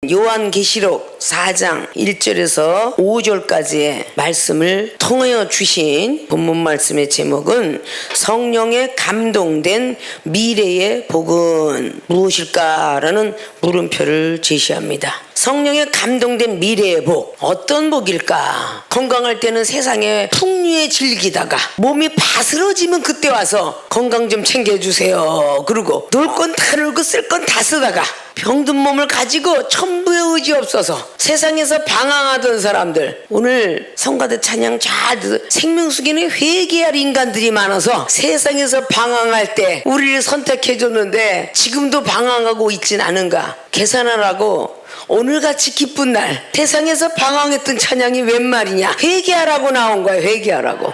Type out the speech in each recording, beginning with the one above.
요한계시록 4장 1절에서 5절까지의 말씀을 통하여 주신 본문 말씀의 제목은 성령에 감동된 미래의 복은 무엇일까라는 물음표를 제시합니다. 성령에 감동된 미래의 복, 어떤 복일까? 건강할 때는 세상에 풍류에 즐기다가 몸이 바스러지면 그때 와서 건강 좀 챙겨주세요. 그리고 놀 건 다 놀고 쓸 건 다 쓰다가 병든 몸을 가지고 천부의 의지 없어서 세상에서 방황하던 사람들, 오늘 성가대 찬양 잘 듣, 생명수기는 회개할 인간들이 많아서 세상에서 방황할 때 우리를 선택해줬는데 지금도 방황하고 있진 않은가? 계산하라고 오늘같이 기쁜 날 세상에서 방황했던 찬양이 웬 말이냐? 회개하라고 나온 거야. 회개하라고.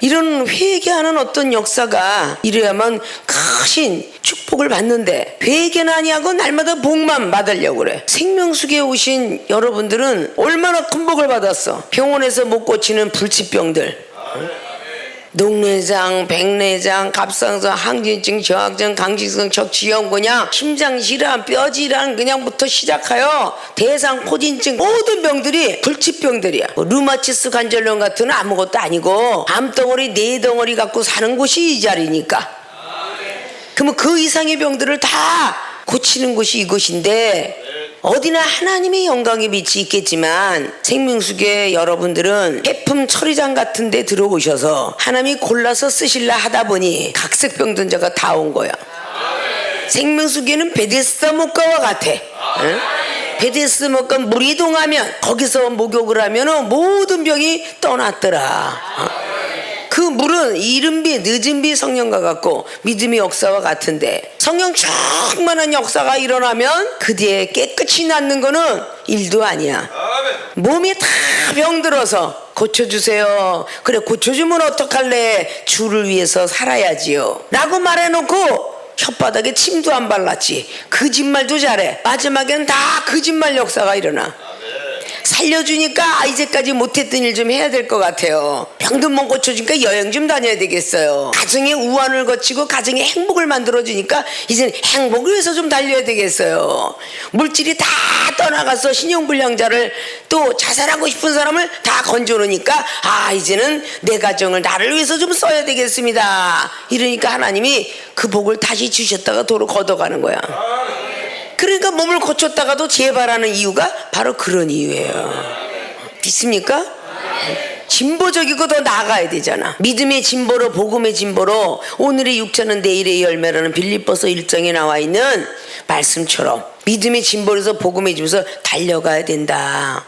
이런 회개하는 어떤 역사가 이래야만 크신 축복을 받는데 회개는 아니하고 날마다 복만 받으려고 그래. 생명수기에 오신 여러분들은 얼마나 큰 복을 받았어. 병원에서 못 고치는 불치병들, 녹내장, 백내장, 갑상선, 항진증, 저항증, 강직성, 척추염곤양, 심장질환, 뼈질환 그냥부터 시작하여 대상포진증 모든 병들이 불치병들이야. 루마티스 관절염 같은 아무것도 아니고 암덩어리, 뇌덩어리 갖고 사는 곳이 이 자리니까. 그러면 그 이상의 병들을 다 고치는 곳이 이곳인데 어디나 하나님의 영광의 빛이 있겠지만 생명수계 여러분들은 해품 처리장 같은 데 들어오셔서 하나님이 골라서 쓰실라 하다 보니 각색병 든 자가 다 온 거야. 생명수계는 베데스다 목가와 같아. 응? 베데스다 목가 물이 동하면 거기서 목욕을 하면 모든 병이 떠났더라. 그 물은 이른비 늦은비 성령과 같고 믿음의 역사와 같은데 성령 충만한 역사가 일어나면 그 뒤에 깨끗이 낫는 거는 일도 아니야. 몸이 다 병들어서 고쳐주세요. 그래, 고쳐주면 어떡할래? 주를 위해서 살아야지요 라고 말해놓고 혓바닥에 침도 안 발랐지. 거짓말도 잘해. 마지막에는 다 거짓말 역사가 일어나. 살려주니까 이제까지 못했던 일 좀 해야 될 것 같아요. 병든 몸 고쳐주니까 여행 좀 다녀야 되겠어요. 가정의 우환을 거치고 가정의 행복을 만들어주니까 이제는 행복을 위해서 좀 달려야 되겠어요. 물질이 다 떠나가서 신용불량자를 또 자살하고 싶은 사람을 다 건져놓으니까 이제는 내 가정을 나를 위해서 좀 써야 되겠습니다. 이러니까 하나님이 그 복을 다시 주셨다가 도로 걷어가는 거야. 그러니까 몸을 고쳤다가도 재발하는 이유가 바로 그런 이유예요. 믿습니까? 진보적이고 더 나아가야 되잖아. 믿음의 진보로 복음의 진보로 오늘의 육체는 내일의 열매라는 빌립보서 1장에 나와 있는 말씀처럼 믿음의 진보로서 복음의 진보에서 달려가야 된다.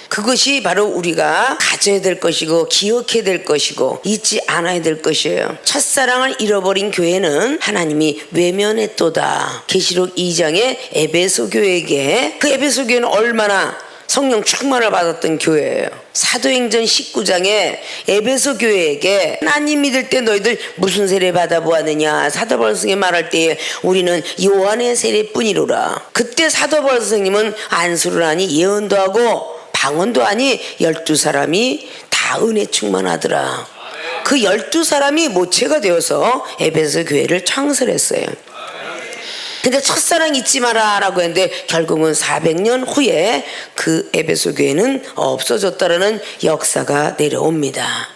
그것이 바로 우리가 가져야 될 것이고 기억해야 될 것이고 잊지 않아야 될 것이에요. 첫사랑을 잃어버린 교회는 하나님이 외면했도다. 계시록 2장의 에베소 교회에게, 그 에베소 교회는 얼마나 성령 충만을 받았던 교회예요. 사도행전 19장에 에베소 교회에게 하나님 믿을 때 너희들 무슨 세례 받아보았느냐, 사도 바울 선생님이 말할 때 우리는 요한의 세례뿐이로라. 그때 사도 바울 선생님은 안수를 하니 예언도 하고 방언도 하니 12사람이 다 은혜 충만하더라. 그 12사람이 모체가 되어서 에베소 교회를 창설했어요. 근데 첫사랑 잊지 마라 라고 했는데 결국은 400년 후에 그 에베소 교회는 없어졌다라는 역사가 내려옵니다.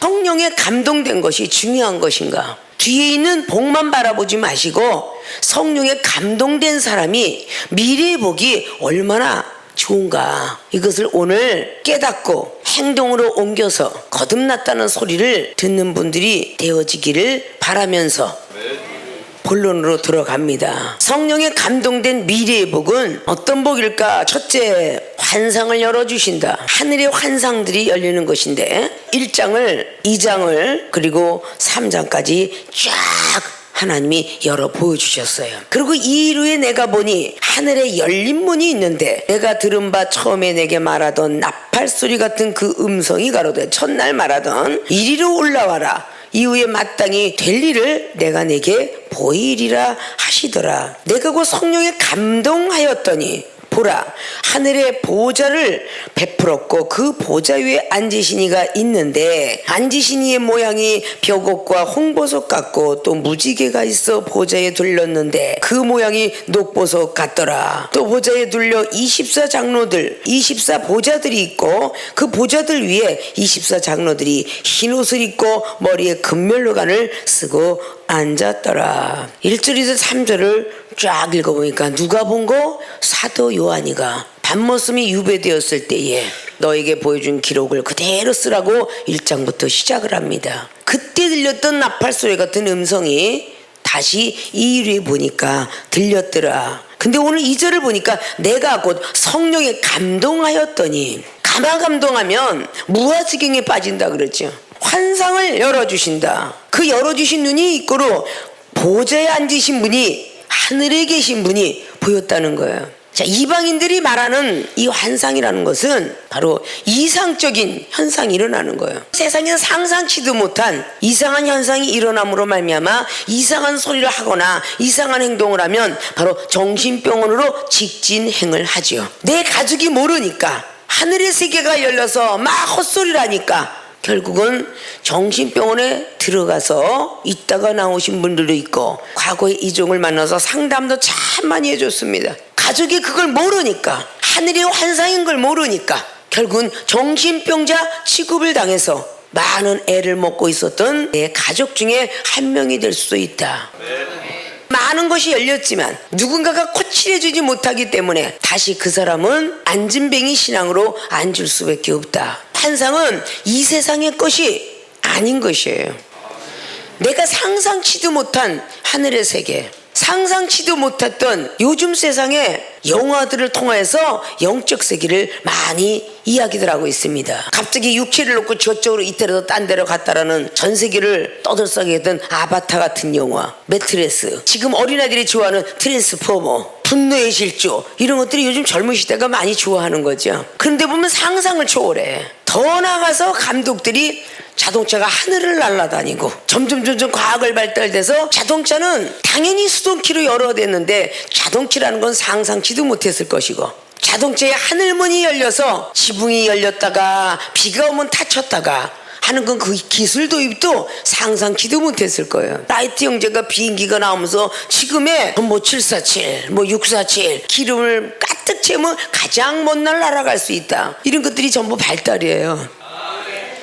성령에 감동된 것이 중요한 것인가? 뒤에 있는 복만 바라보지 마시고 성령에 감동된 사람이 미래의 복이 얼마나 좋은가, 이것을 오늘 깨닫고 행동으로 옮겨서 거듭났다는 소리를 듣는 분들이 되어지기를 바라면서 본론으로 들어갑니다. 성령에 감동된 미래의 복은 어떤 복일까? 첫째, 환상을 열어주신다. 하늘의 환상들이 열리는 것인데 1장을 2장을 그리고 3장까지 쫙 하나님이 열어 보여주셨어요. 그리고 이후에 내가 보니 하늘에 열린 문이 있는데 내가 들은 바 처음에 내게 말하던 나팔소리 같은 그 음성이 가로되 첫날 말하던 이리로 올라와라. 이후에 마땅히 될 일을 내가 내게 보이리라 하시더라. 내가 그 성령에 감동하였더니 보라, 하늘의 보좌를 베풀었고 그 보좌 위에 앉으신 이가 있는데 앉으신 이의 모양이 벽옥과 홍보석 같고 또 무지개가 있어 보좌에 둘렸는데 그 모양이 녹보석 같더라. 또 보좌에 둘려 24장로들 24보좌들이 있고 그 보좌들 위에 24장로들이 흰옷을 입고 머리에 금면류관을 쓰고 앉았더라. 1절에서 3절을 쫙 읽어보니까 누가 본 거? 사도 요한이가 밤머슴이 유배되었을 때에 너에게 보여준 기록을 그대로 쓰라고 1장부터 시작을 합니다. 그때 들렸던 나팔소리 같은 음성이 다시 2일에 보니까 들렸더라. 근데 오늘 2절을 보니까 내가 곧 성령에 감동하였더니, 가마 감동하면 무아지경에 빠진다 그러죠. 환상을 열어주신다. 그 열어주신 눈이 있고로 보좌에 앉으신 분이, 하늘에 계신 분이 보였다는 거예요. 자, 이방인들이 말하는 이 환상이라는 것은 바로 이상적인 현상이 일어나는 거예요. 세상에서 상상치도 못한 이상한 현상이 일어남으로 말미암아 이상한 소리를 하거나 이상한 행동을 하면 바로 정신병원으로 직진행을 하죠. 내 가족이 모르니까, 하늘의 세계가 열려서 막 헛소리를 하니까 결국은 정신병원에 들어가서 있다가 나오신 분들도 있고, 과거에 이종을 만나서 상담도 참 많이 해줬습니다. 가족이 그걸 모르니까, 하늘의 환상인 걸 모르니까 결국은 정신병자 취급을 당해서 많은 애를 먹고 있었던 내 가족 중에 한 명이 될 수도 있다. 많은 것이 열렸지만 누군가가 코치해주지 못하기 때문에 다시 그 사람은 안진뱅이 신앙으로 앉을 수밖에 없다. 환상은 이 세상의 것이 아닌 것이에요. 내가 상상치도 못한 하늘의 세계, 상상치도 못했던 요즘 세상의 영화들을 통해서 영적 세계를 많이 이야기들 하고 있습니다. 갑자기 육체를 놓고 저쪽으로 이때라도 딴 데로 갔다라는 전 세계를 떠들썩하게 했던 아바타 같은 영화, 매트레스, 지금 어린아이들이 좋아하는 트랜스포머, 분노의 질주, 이런 것들이 요즘 젊은 시대가 많이 좋아하는 거죠. 그런데 보면 상상을 초월해. 더 나아가서 감독들이 자동차가 하늘을 날아다니고 점점 과학을 발달돼서 자동차는 당연히 수동키로 열어댔는데 자동키라는 건 상상치도 못했을 것이고, 자동차의 하늘문이 열려서 지붕이 열렸다가 비가 오면 닫혔다가 하는 건 그 기술 도입도 상상치도 못했을 거예요. 라이트 형제가 비행기가 나오면서 지금의 뭐 747, 뭐 647 기름을 가득 채우면 가장 먼 날 날아갈 수 있다. 이런 것들이 전부 발달이에요.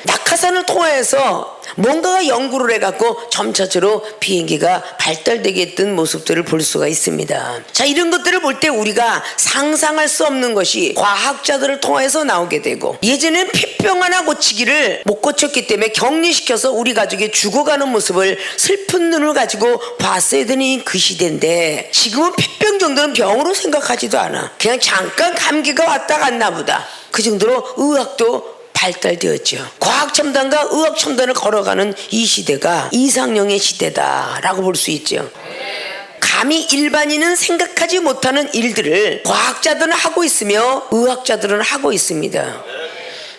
낙하산을 통해서 뭔가가 연구를 해갖고 점차적으로 비행기가 발달되게 했던 모습들을 볼 수가 있습니다. 자, 이런 것들을 볼 때 우리가 상상할 수 없는 것이 과학자들을 통해서 나오게 되고, 예전엔 폐병 하나 고치기를 못 고쳤기 때문에 격리시켜서 우리 가족이 죽어가는 모습을 슬픈 눈을 가지고 봤어야 되는 그 시대인데, 지금은 폐병 정도는 병으로 생각하지도 않아. 그냥 잠깐 감기가 왔다 갔나 보다. 그 정도로 의학도 발달되었죠. 과학 첨단과 의학 첨단을 걸어가는 이 시대가 이상형의 시대다라고 볼 수 있죠. 감히 일반인은 생각하지 못하는 일들을 과학자들은 하고 있으며 의학자들은 하고 있습니다.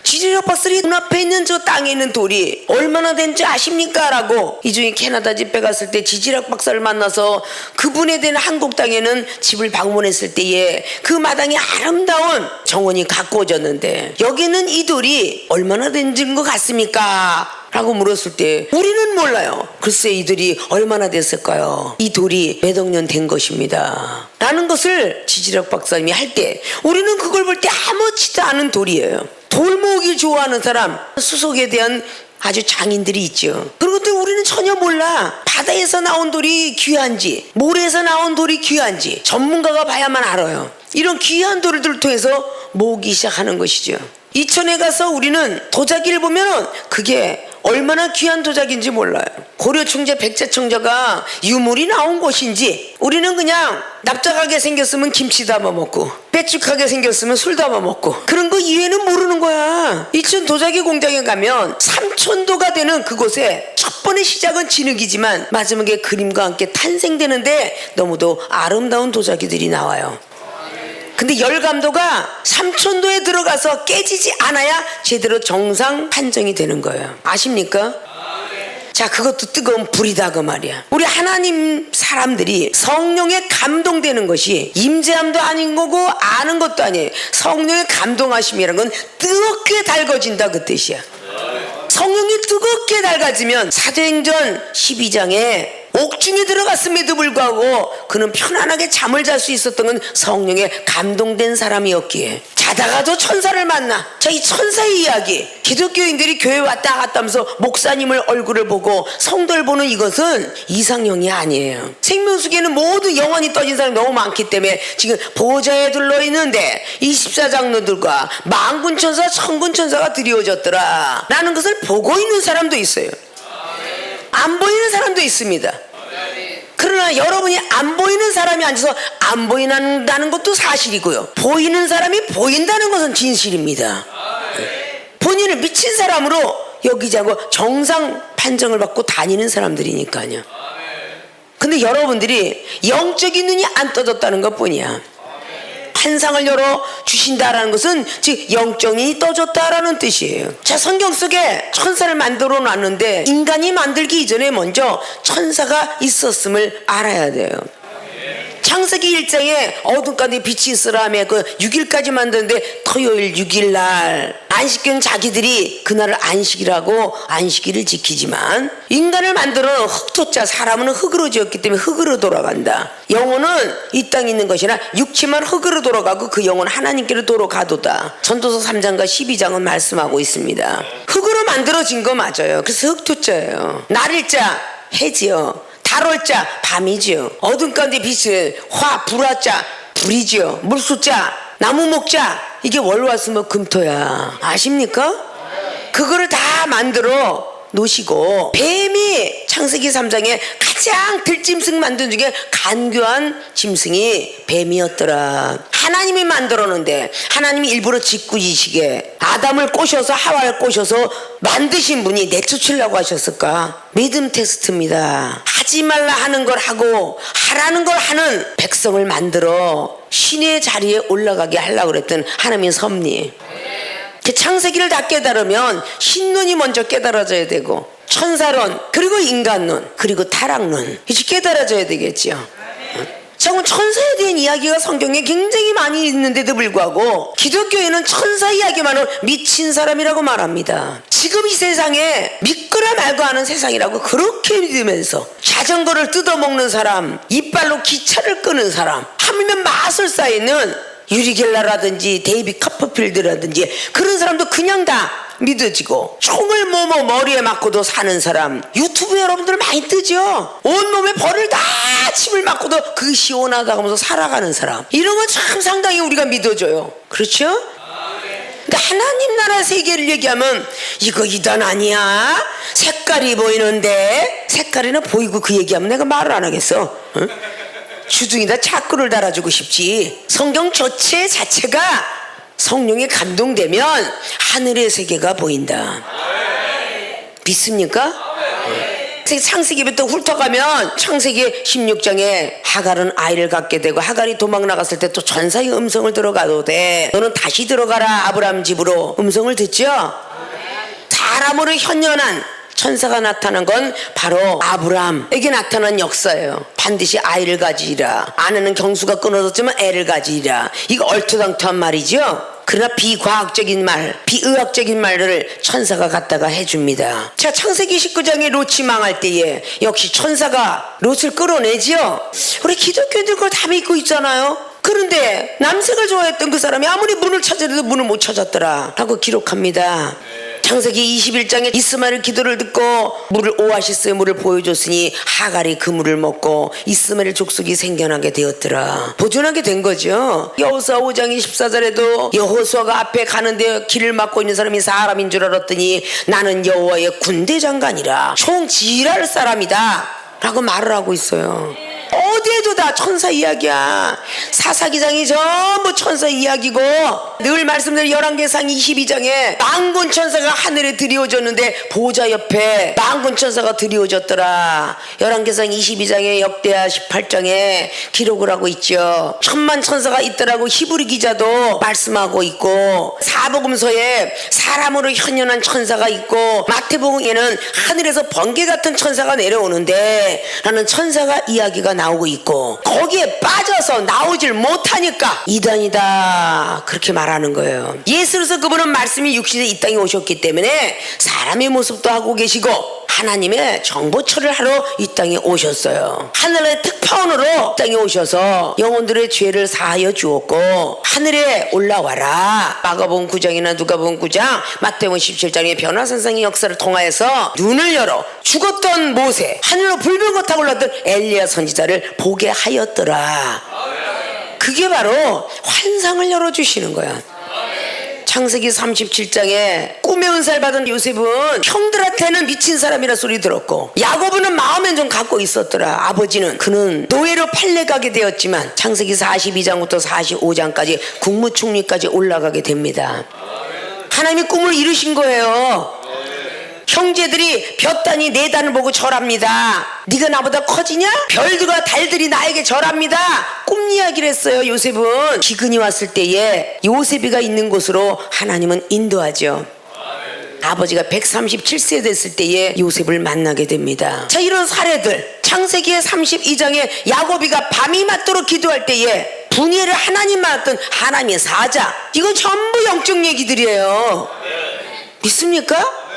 지질학 박사들이 눈앞에 있는 저 땅에 있는 돌이 얼마나 된지 아십니까? 라고 이중에 캐나다 집에 갔을 때 지질학 박사를 만나서 그분에 대한 한국 땅에는 집을 방문했을 때에 그 마당에 아름다운 정원이 가꾸어졌는데 여기는 이 돌이 얼마나 된 것 같습니까? 라고 물었을 때 우리는 몰라요. 글쎄 이들이 얼마나 됐을까요? 이 돌이 몇 억 년 된 것입니다 라는 것을 지질학 박사님이 할 때 우리는 그걸 볼 때 아무렇지도 않은 돌이에요. 돌 모으기 좋아하는 사람, 수석에 대한 아주 장인들이 있죠. 그런데 우리는 전혀 몰라. 바다에서 나온 돌이 귀한지, 모래에서 나온 돌이 귀한지 전문가가 봐야만 알아요. 이런 귀한 돌들을 통해서 모으기 시작하는 것이죠. 이천에 가서 우리는 도자기를 보면 그게 얼마나 귀한 도자기인지 몰라요. 고려 충제 백제청자가 유물이 나온 곳인지, 우리는 그냥 납작하게 생겼으면 김치 담아 먹고 빼쭉하게 생겼으면 술 담아 먹고 그런 거 이외에는 모르는 거야. 이천 도자기 공장에 가면 3000도가 되는 그곳에 첫 번의 시작은 진흙이지만 마지막에 그림과 함께 탄생되는데 너무도 아름다운 도자기들이 나와요. 근데 열감도가 3000도에 들어가서 깨지지 않아야 제대로 정상 판정이 되는 거예요. 아십니까? 자, 그것도 뜨거운 불이다 그 말이야. 우리 하나님 사람들이 성령에 감동되는 것이 임재함도 아닌 거고 아는 것도 아니에요. 성령의 감동하심이라는 건 뜨겁게 달궈진다 그 뜻이야. 성령이 뜨겁게 달궈지면 사도행전 12장에 옥중에 들어갔음에도 불구하고 그는 편안하게 잠을 잘 수 있었던 건 성령에 감동된 사람이었기에. 자다가도 천사를 만나. 자, 이 천사의 이야기, 기독교인들이 교회 왔다 갔다 하면서 목사님을 얼굴을 보고 성도를 보는 이것은 이상형이 아니에요. 생명수계는 모두 영원히 떠진 사람이 너무 많기 때문에 지금 보좌에 둘러있는데 24장로들과 만군천사 천군천사가 드리워졌더라 라는 것을 보고 있는 사람도 있어요. 안 보이는 사람도 있습니다. 그러나 여러분이 안 보이는 사람이 앉아서 안 보인다는 것도 사실이고요, 보이는 사람이 보인다는 것은 진실입니다. 본인을 미친 사람으로 여기지 않고 정상 판정을 받고 다니는 사람들이니까요. 근데 여러분들이 영적인 눈이 안 떠졌다는 것 뿐이야. 환상을 열어 주신다라는 것은 즉 영적이 떠졌다라는 뜻이에요. 자, 성경 속에 천사를 만들어 놨는데 인간이 만들기 이전에 먼저 천사가 있었음을 알아야 돼요. 창세기 1장에 어둠 가운데 빛이 있으라며 그 6일까지 만드는데 토요일 6일 날 안식일은 자기들이 그날을 안식이라고 안식일을 지키지만 인간을 만들어 흙토자, 사람은 흙으로 지었기 때문에 흙으로 돌아간다. 영혼은 이 땅에 있는 것이나 육체만 흙으로 돌아가고 그 영혼 하나님께로 돌아가도다. 전도서 3장과 12장은 말씀하고 있습니다. 흙으로 만들어진 거 맞아요. 그래서 흙토자예요. 날일자 해지요, 달월자 밤이지요. 어둠 가운데 빛은 화, 불화자 불이지요. 물수자 나무 목자 이게 월화수목 금토야. 아십니까? 그거를 다 만들어 놓으시고 뱀이 창세기 3장에 가장 들짐승 만든 중에 간교한 짐승이 뱀이었더라. 하나님이 만들었는데 하나님이 일부러 짓궂으시게 아담을 꼬셔서 하와를 꼬셔서 만드신 분이 내쫓으려고 하셨을까? 믿음 테스트입니다. 하지 말라 하는 걸 하고 하라는 걸 하는 백성을 만들어 신의 자리에 올라가게 하려고 그랬던 하나님의 섭리. 창세기를 다 깨달으면 신론이 먼저 깨달아져야 되고 천사론, 그리고 인간론, 그리고 타락론 이제 깨달아져야 되겠죠. 자, 그럼 천사에 대한 이야기가 성경에 굉장히 많이 있는데도 불구하고 기독교에는 천사 이야기만을 미친 사람이라고 말합니다. 지금 이 세상에 믿거나 말고 하는 세상이라고 그렇게 믿으면서 자전거를 뜯어먹는 사람, 이빨로 기차를 끄는 사람, 하물며 마술사에 있는 유리겔라라든지 데이비 커퍼필드라든지 그런 사람도 그냥 다 믿어지고 총을 머리에 맞고도 사는 사람, 유튜브 여러분들 많이 뜨죠. 온몸에 벌을 다 침을 맞고도 그 시원하다고 하면서 살아가는 사람, 이런 건 참 상당히 우리가 믿어줘요. 그렇죠? 근데 하나님 나라 세계를 얘기하면 이거 이단 아니야? 색깔이 보이는데 색깔이나 보이고 그 얘기하면 내가 말을 안 하겠어. 응? 주둥이다 차꾸를 달아주고 싶지. 성경 전체 자체가 성령에 감동되면 하늘의 세계가 보인다. 믿습니까? 창세기부터 훑어가면 창세기 16장에 하갈은 아이를 갖게 되고 하갈이 도망 나갔을 때 또 전사의 음성을 들어가도 돼. 너는 다시 들어가라 아브라함 집으로 음성을 듣죠. 사람으로 현현한 천사가 나타난 건 바로 아브라함에게 나타난 역사예요. 반드시 아이를 가지리라. 아내는 경수가 끊어졌지만 애를 가지리라. 이거 얼토당토한 말이죠. 그러나 비과학적인 말, 비의학적인 말을 천사가 갖다가 해줍니다. 자, 창세기 19장에 롯이 망할 때에 역시 천사가 롯을 끌어내지요. 우리 기독교인들 그걸 다 믿고 있잖아요. 그런데 남색을 좋아했던 그 사람이 아무리 문을 찾아도 문을 못 찾았더라 라고 기록합니다. 창세기 21장에 이스마엘 기도를 듣고 오아시스의 물을 보여줬으니 하갈이 그 물을 먹고 이스마엘 족속이 생겨나게 되었더라. 보존하게 된 거죠. 여호수아 5장 24절에도 여호수아가 앞에 가는데 길을 막고 있는 사람이 사람인 줄 알았더니 나는 여호와의 군대 장관이라 총 지휘할 사람이다 라고 말을 하고 있어요. 어디에도 다 천사 이야기야. 사사기장이 전부 천사 이야기고, 늘 말씀드린 열왕기상 22장에 만군 천사가 하늘에 드리워졌는데 보좌 옆에 만군 천사가 드리워졌더라. 열왕기상 22장에 역대하 18장에 기록을 하고 있죠. 천만 천사가 있더라고 히브리 기자도 말씀하고 있고, 사복음서에 사람으로 현현한 천사가 있고, 마태복음에는 하늘에서 번개 같은 천사가 내려오는데 라는 천사가 이야기가 나오고 있고, 거기에 빠져서 나오질 못하니까 이단이다 그렇게 말하는 거예요. 예수로서 그분은 말씀이 육신에 이 땅에 오셨기 때문에 사람의 모습도 하고 계시고 하나님의 정보처를 하러 이 땅에 오셨어요. 하늘의 특파원으로 이 땅에 오셔서 영혼들의 죄를 사하여 주었고, 하늘에 올라와라. 마가복음 9장이나 누가복음 9장, 마태복음 17장의 변화산상의 역사를 통하여서 눈을 열어 죽었던 모세, 하늘로 불병거 타고 올랐던 엘리야 선지자를 보게 하였더라. 그게 바로 환상을 열어주시는 거야. 창세기 37장에 꿈의 은사를 받은 요셉은 형들한테는 미친 사람이라 소리 들었고, 야고보는 마음엔 좀 갖고 있었더라. 아버지는 그는 노예로 팔려가게 되었지만 창세기 42장부터 45장까지 국무총리까지 올라가게 됩니다. 하나님이 꿈을 이루신 거예요. 형제들이 볕단이 네 단을 보고 절합니다. 네가 나보다 커지냐? 별들과 달들이 나에게 절합니다. 꿈 이야기를 했어요. 요셉은 기근이 왔을 때에 요셉이가 있는 곳으로 하나님은 인도하죠. 아버지가 137세 됐을 때에 요셉을 만나게 됩니다. 자, 이런 사례들, 창세기의 32장에 야곱이가 밤이 맞도록 기도할 때에 분예를 하나님 맡았던 하나님의 사자, 이건 전부 영적 얘기들이에요. 믿습니까?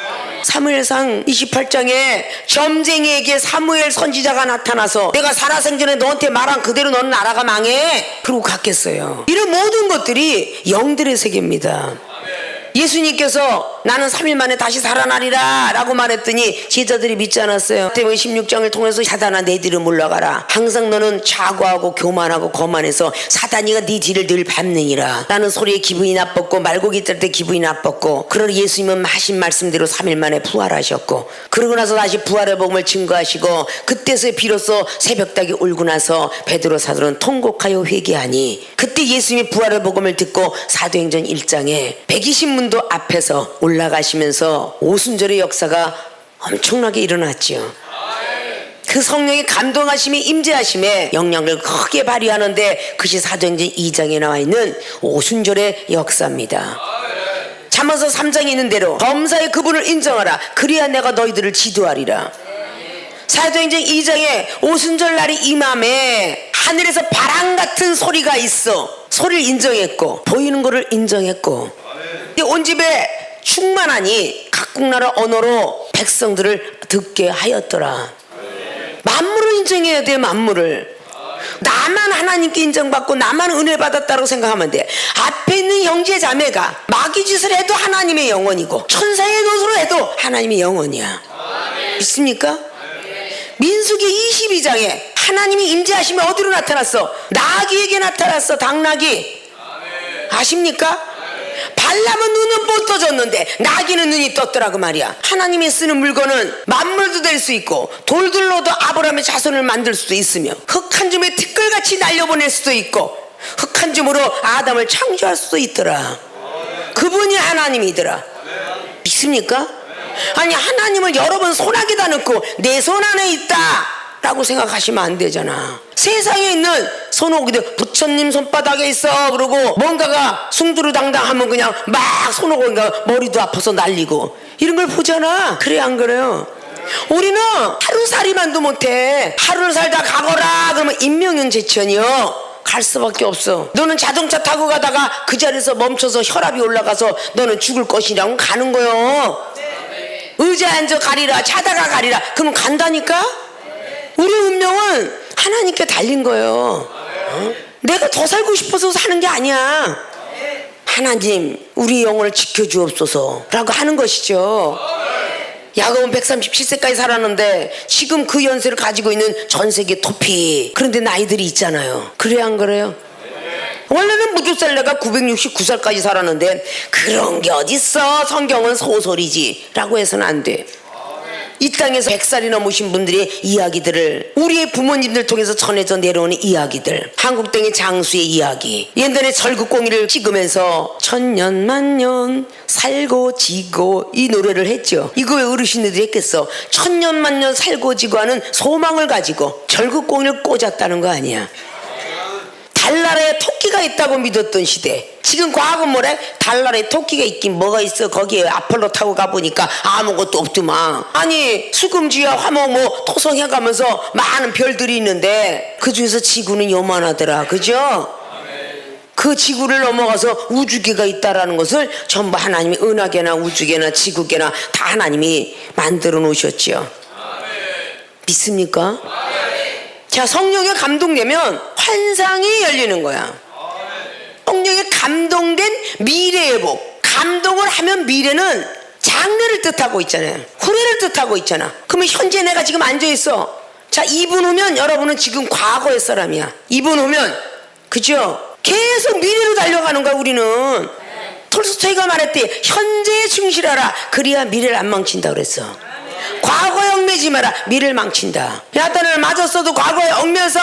사무엘상 28장에 점쟁이에게 사무엘 선지자가 나타나서 내가 살아생전에 너한테 말한 그대로 너는 나라가 망해 그러고 갔겠어요. 이런 모든 것들이 영들의 세계입니다. 예수님께서 나는 3일 만에 다시 살아나리라 라고 말했더니 제자들이 믿지 않았어요. 마태복음 16장을 통해서 사단아 내 뒤로 물러가라. 항상 너는 좌고하고 교만하고 거만해서 사단이가 네 뒤를 늘 밟느니라. 라는 소리에 기분이 나빴고, 말고기 뜰 때 기분이 나빴고, 그러나 예수님은 하신 말씀대로 3일 만에 부활하셨고, 그러고 나서 다시 부활의 복음을 증거하시고, 그때서 비로소 새벽닭이 울고 나서 베드로 사도는 통곡하여 회개하니, 그때 예수님이 부활의 복음을 듣고 사도행전 1장에 120문도 앞에서 올라가시면서 오순절의 역사가 엄청나게 일어났지요. 그 성령의 감동하심이 임재하심에 영향을 크게 발휘하는데 그것이 사도행전 2장에 나와 있는 오순절의 역사입니다. 잠언서 3장에 있는 대로 범사에 그분을 인정하라. 그래야 내가 너희들을 지도하리라. 사도행전 2장에 오순절 날이 임함에 하늘에서 바람 같은 소리가 있어. 소리를 인정했고, 보이는 것을 인정했고, 온 집에 충만하니 각국 나라 언어로 백성들을 듣게 하였더라. 만물을 인정해야 돼. 만물을. 나만 하나님께 인정받고 나만 은혜 받았다고 생각하면 돼. 앞에 있는 형제 자매가 마귀짓을 해도 하나님의 영혼이고, 천사의 노릇을 해도 하나님의 영혼이야. 믿습니까? 민수기 22장에 하나님이 임재하시면 어디로 나타났어? 나귀에게 나타났어. 당나귀. 아십니까? 발람은 눈은 못 떠졌는데 나귀는 눈이 떴더라고 말이야. 하나님이 쓰는 물건은 만물도 될 수 있고, 돌들로도 아브라함의 자손을 만들 수도 있으며, 흙 한 줌에 티끌같이 날려보낼 수도 있고, 흙 한 줌으로 아담을 창조할 수도 있더라. 그분이 하나님이더라. 믿습니까? 아니, 하나님을 여러분 손아귀에다 넣고 내 손 안에 있다 라고 생각하시면 안 되잖아. 세상에 있는 손오공이들 부처님 손바닥에 있어 그러고 뭔가가 숭두루당당하면 그냥 막 손오공이가 머리도 아파서 날리고 이런 걸 보잖아. 그래 안 그래요? 우리는 하루살이만도 못해. 하루를 살다 가거라 그러면 임명현제천이요. 갈 수밖에 없어. 너는 자동차 타고 가다가 그 자리에서 멈춰서 혈압이 올라가서 너는 죽을 것이라고 가는 거요. 의자에 앉아 가리라, 자다가 가리라 그러면 간다니까. 우리 운명은 하나님께 달린 거예요. 내가 더 살고 싶어서 사는 게 아니야. 하나님 우리 영혼을 지켜주옵소서 라고 하는 것이죠. 야곱은 137세까지 살았는데 지금 그 연세를 가지고 있는 전 세계 토피. 그런데 나이들이 있잖아요. 그래 안 그래요? 원래는 무두살레가 969살까지 살았는데 그런 게 어딨어. 성경은 소설이지 라고 해서는 안 돼. 이 땅에서 100살이 넘으신 분들의 이야기들을, 우리의 부모님들 통해서 전해져 내려오는 이야기들, 한국 땅의 장수의 이야기, 옛날에 절극공이를 찍으면서 천년만년 살고 지고 이 노래를 했죠. 이거 왜 어르신들이 했겠어? 천년만년 살고 지고 하는 소망을 가지고 절극공이를 꽂았다는 거 아니야. 달나라에 토끼가 있다고 믿었던 시대. 지금 과학은 뭐래? 달나라에 토끼가 있긴 뭐가 있어. 거기에 아폴로 타고 가보니까 아무것도 없더만. 아니 수금지와 화목 뭐 토성해가면서 많은 별들이 있는데 그 중에서 지구는 요만하더라. 그죠? 그 지구를 넘어가서 우주계가 있다라는 것을 전부 하나님이 은하계나 우주계나 지구계나 다 하나님이 만들어 놓으셨죠. 믿습니까? 자, 성령에 감동되면 환상이 열리는 거야. 성령에 감동된 미래의 복. 감동을 하면 미래는 장래를 뜻하고 있잖아요. 후래를 뜻하고 있잖아. 그러면 현재 내가 지금 앉아있어. 자, 2분 후면 여러분은 지금 과거의 사람이야. 2분 후면, 그죠? 계속 미래로 달려가는 거야. 우리는 톨스토이가 말했대. 현재에 충실하라. 그래야 미래를 안 망친다 그랬어. 과거에 얽매지 마라. 미래를 망친다. 야단을 맞았어도 과거에 얽매서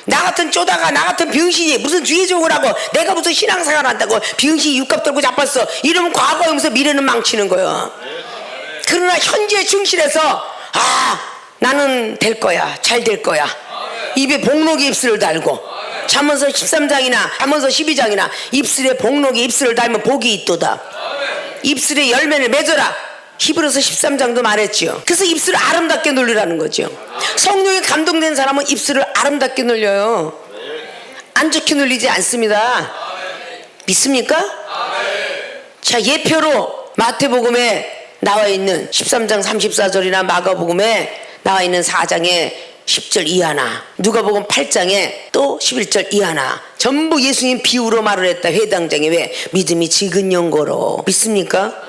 나 같은 쪼다가, 나 같은 병신이 무슨 주의종을 하고 내가 무슨 신앙생활 한다고 병신이 육갑 들고 자빴어. 이러면 과거에 오면서 미래는 망치는 거야. 그러나 현재에 충실해서 나는 될 거야. 잘 될 거야. 입에 복록의 입술을 달고, 잠언서 13장이나 잠언서 12장이나 입술에 복록의 입술을 달면 복이 있도다. 입술에 열매를 맺어라. 히브리서 13장도 말했죠. 그래서 입술을 아름답게 놀리라는 거죠. 성령에 감동된 사람은 입술을 아름답게 놀려요. 안 좋게 놀리지 않습니다. 믿습니까? 자, 예표로 마태복음에 나와 있는 13장 34절이나 마가복음에 나와 있는 4장에 10절 이하나 누가복음 8장에 또 11절 이하나 전부 예수님 비유로 말을 했다. 회당장에. 왜? 믿음이 적은 영고로. 믿습니까?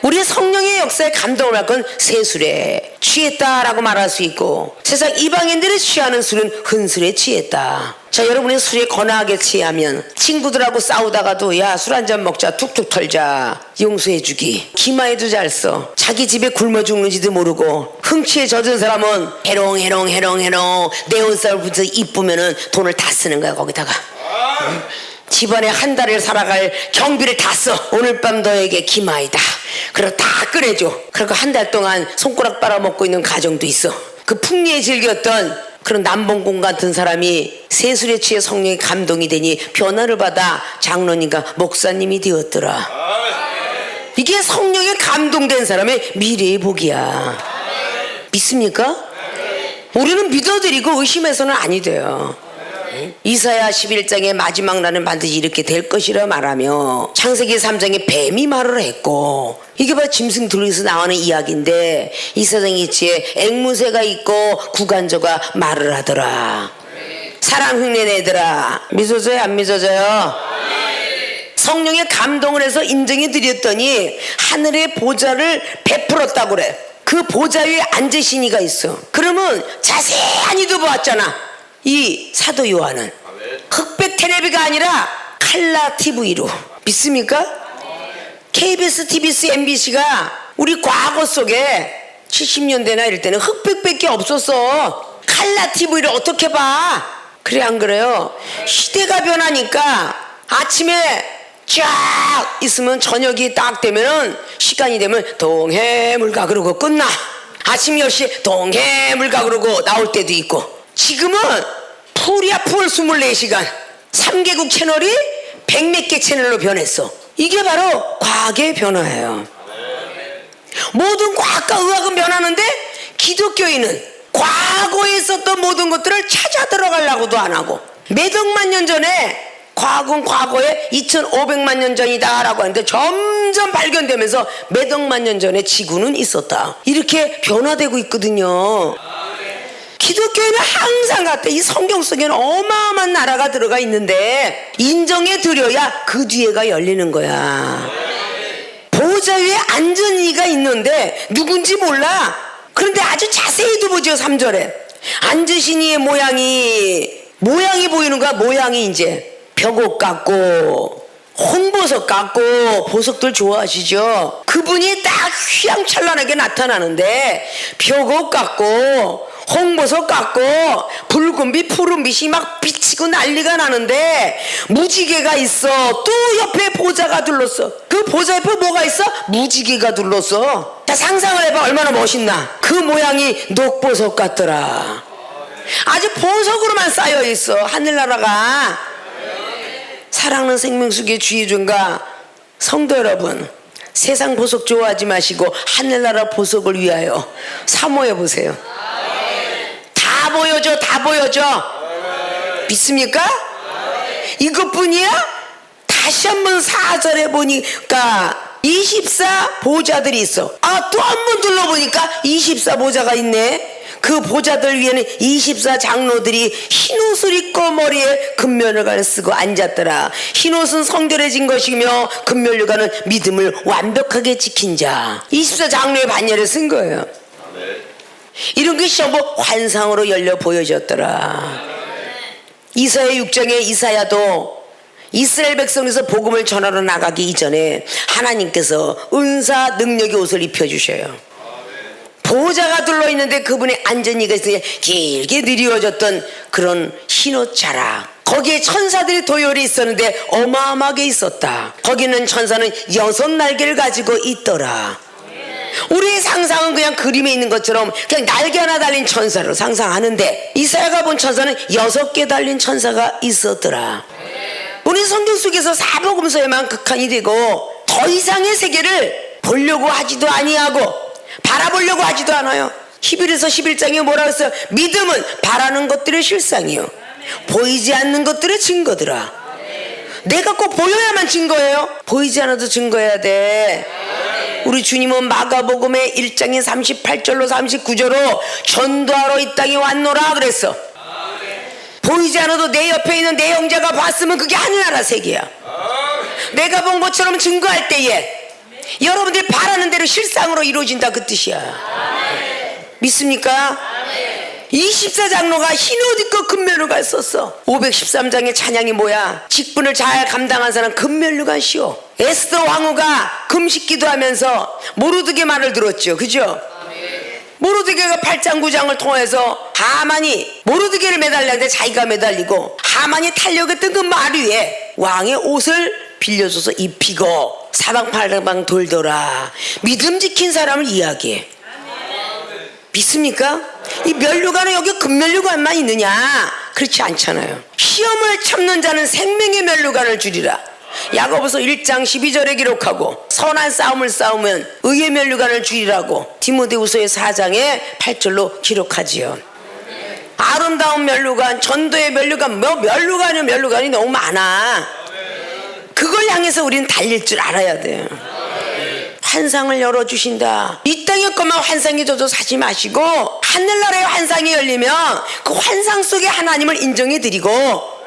우리의 성령의 역사에 감동을 할 건 새 술에 취했다라고 말할 수 있고, 세상 이방인들이 취하는 술은 흔술에 취했다. 자, 여러분이 술에 거나하게 취하면 친구들하고 싸우다가도 야, 술 한잔 먹자, 툭툭 털자, 용서해주기. 기마에도 잘 써. 자기 집에 굶어 죽는지도 모르고 흥취에 젖은 사람은 해롱 내 옷살 붙여 이쁘면은 돈을 다 쓰는 거야. 거기다가 집안에 한 달을 살아갈 경비를 다 써. 오늘 밤 너에게 기마이다. 그리고 다 꺼내줘. 그리고 한 달 동안 손가락 빨아먹고 있는 가정도 있어. 그 풍리에 즐겼던 그런 남봉공 같은 사람이 세술에 취해 성령의 감동이 되니 변화를 받아 장로님과 목사님이 되었더라. 이게 성령에 감동된 사람의 미래의 복이야. 믿습니까? 우리는 믿어드리고 의심해서는 아니 돼요. 이사야 11장의 마지막 날은 반드시 이렇게 될 것이라 말하며, 창세기 3장에 뱀이 말을 했고, 이게 바로 짐승 둘이서 나오는 이야기인데, 이사장 이치에 앵무새가 있고 구간조가 말을 하더라. 사랑 흉내내더라. 믿어져요? 안 믿어져요? 성령의 감동을 해서 인정해 드렸더니 하늘의 보좌를 베풀었다고 그래. 그 보좌 위에 앉으신 이가 있어. 그러면 자세히도 보았잖아. 이 사도 요한은 흑백 텔레비가 아니라 칼라 TV로. 믿습니까? KBS, TBS, MBC가 우리 과거 속에 70년대나 이럴 때는 흑백밖에 없었어. 칼라 TV를 어떻게 봐? 그래 안 그래요? 시대가 변하니까 아침에 쫙 있으면 저녁이 딱 되면은 시간이 되면 동해물가 그러고 끝나. 아침 10시에 동해물가 그러고 나올 때도 있고. 지금은 풀이야 풀 24시간 3개국 채널이 100몇 개 채널로 변했어. 이게 바로 과학의 변화예요. 모든 과학과 의학은 변하는데 기독교인은 과거에 있었던 모든 것들을 찾아 들어가려고도 안 하고, 몇 억만 년 전에 과학은 과거에 2500만 년 전이다 라고 하는데 점점 발견되면서 몇 억만 년 전에 지구는 있었다. 이렇게 변화되고 있거든요. 기독교인은 항상 같아. 이 성경 속에는 어마어마한 나라가 들어가 있는데 인정해 드려야 그 뒤에가 열리는 거야. 보좌 위에 앉은 이가 있는데 누군지 몰라. 그런데 아주 자세히도 보죠. 3절에 앉으신 이의 모양이 보이는 거야. 모양이 이제 벽옥 같고 홍보석 같고 보석들 좋아하시죠? 그분이 딱 휘황찬란하게 나타나는데 벽옥 같고 홍보석 같고 붉은빛 푸른빛이 막 비치고 난리가 나는데 무지개가 있어. 또 옆에 보좌가 둘렀어. 그 보좌 옆에 뭐가 있어? 무지개가 둘렀어. 자, 상상을 해봐. 얼마나 멋있나. 그 모양이 녹보석 같더라. 아주 보석으로만 쌓여 있어. 하늘나라가. 사랑하는 생명수의 주의준가 성도 여러분, 세상 보석 좋아하지 마시고 하늘나라 보석을 위하여 사모해 보세요. 다 보여줘, 다 보여줘. 믿습니까? 이것뿐이야? 다시 한번 4절에 보니까 24 보좌들이 있어. 아, 또 한 번 둘러보니까 24 보좌가 있네. 그 보좌들 위에는 24 장로들이 흰옷을 입고 머리에 금면류관을 쓰고 앉았더라. 흰옷은 성결해진 것이며 금면류관은 믿음을 완벽하게 지킨 자. 24 장로의 반열에 쓴 거예요. 이런 것이 전부 환상으로 열려 보여졌더라. 이사야 6장에 이사야도 이스라엘 백성에서 복음을 전하러 나가기 이전에 하나님께서 은사 능력의 옷을 입혀주셔요. 보호자가 둘러있는데 그분의 안전이가 있으니 길게 드리워졌던 그런 흰옷 자락. 거기에 천사들이 도열이 있었는데 어마어마하게 있었다. 거기는 천사는 6날개를 가지고 있더라. 우리의 상상은 그냥 그림에 있는 것처럼 그냥 날개 하나 달린 천사로 상상하는데 이사야가 본 천사는 6개 달린 천사가 있었더라. 우리 성경 속에서 사복음서에만 극한이 되고 더 이상의 세계를 보려고 하지도 아니하고 바라보려고 하지도 않아요. 히브리서 11장에 뭐라고 했어요? 믿음은 바라는 것들의 실상이요 보이지 않는 것들의 증거더라. 내가 꼭 보여야만 증거예요? 보이지 않아도 증거해야 돼. 우리 주님은 마가복음의 1장의 38절로 39절로 전도하러 이 땅에 왔노라 그랬어. 보이지 않아도 내 옆에 있는 내 형제가 봤으면 그게 하늘나라 세계야. 내가 본 것처럼 증거할 때에 여러분들이 바라는 대로 실상으로 이루어진다 그 뜻이야. 믿습니까? 24장로가 흰옷 입고 금면류관 썼어. 513장의 찬양이 뭐야? 직분을 잘 감당한 사람 금면류관 씌워. 에스더 왕후가 금식기도 하면서 모르드게 말을 들었죠. 그죠? 모르드게가 8장 9장을 통해서 하만이 모르드게를 매달렸는데 자기가 매달리고 하만이 타려했던 그 말 위에 왕의 옷을 빌려줘서 입히고 사방팔방 돌더라. 믿음 지킨 사람을 이야기해. 믿습니까? 이 면류관은 여기 금면류관만 있느냐? 그렇지 않잖아요. 시험을 참는 자는 생명의 면류관을 주리라. 야고보서 1장 12절에 기록하고 선한 싸움을 싸우면 의의 면류관을 주리라고 디모데후서의 4장에 8절로 기록하지요. 아름다운 면류관, 전도의 면류관, 뭐 면류관이 너무 많아. 그걸 향해서 우리는 달릴 줄 알아야 돼요. 환상을 열어주신다. 이 땅의 것만 환상이 져서 사지 마시고 하늘나라의 환상이 열리면 그 환상 속에 하나님을 인정해드리고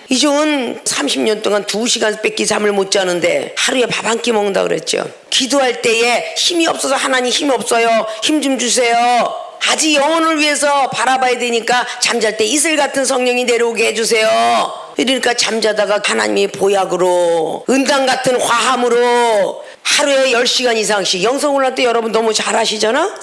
이종은 30년 동안 2시간 뺏기 잠을 못 자는데 하루에 밥 한 끼 먹는다 그랬죠. 기도할 때에 힘이 없어서 하나님 힘 없어요. 힘 좀 주세요. 아직 영혼을 위해서 바라봐야 되니까 잠잘 때 이슬 같은 성령이 내려오게 해주세요. 이러니까 잠자다가 하나님이 보약으로 은당 같은 화함으로 하루에 10시간 이상씩 영성훈련 때 여러분 너무 잘 아시잖아?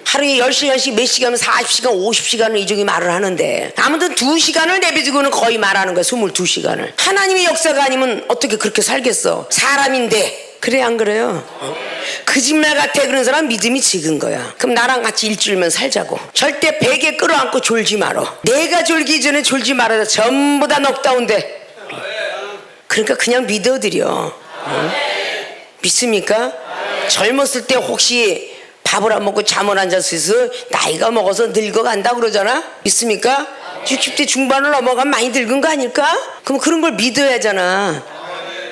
하루에 10시간씩 몇 시간 40시간 50시간을 이종이 말을 하는데 아무튼 2시간을 내비두고는 거의 말하는 거야. 22시간을. 하나님의 역사가 아니면 어떻게 그렇게 살겠어. 사람인데. 그래 안 그래요? 거짓말 같아 그런 사람 믿음이 적은 거야. 그럼 나랑 같이 일주일만 살자고. 절대 베개 끌어안고 졸지 말어. 내가 졸기 전에 졸지 말아야 전부 다 넉다운돼. 그러니까 그냥 믿어드려. 믿습니까? 젊었을 때 혹시 밥을 안 먹고 잠을 안 잤을 나이가 먹어서 늙어간다 그러잖아. 믿습니까? 60대 중반을 넘어가면 많이 늙은 거 아닐까? 그럼 그런 걸 믿어야 하잖아.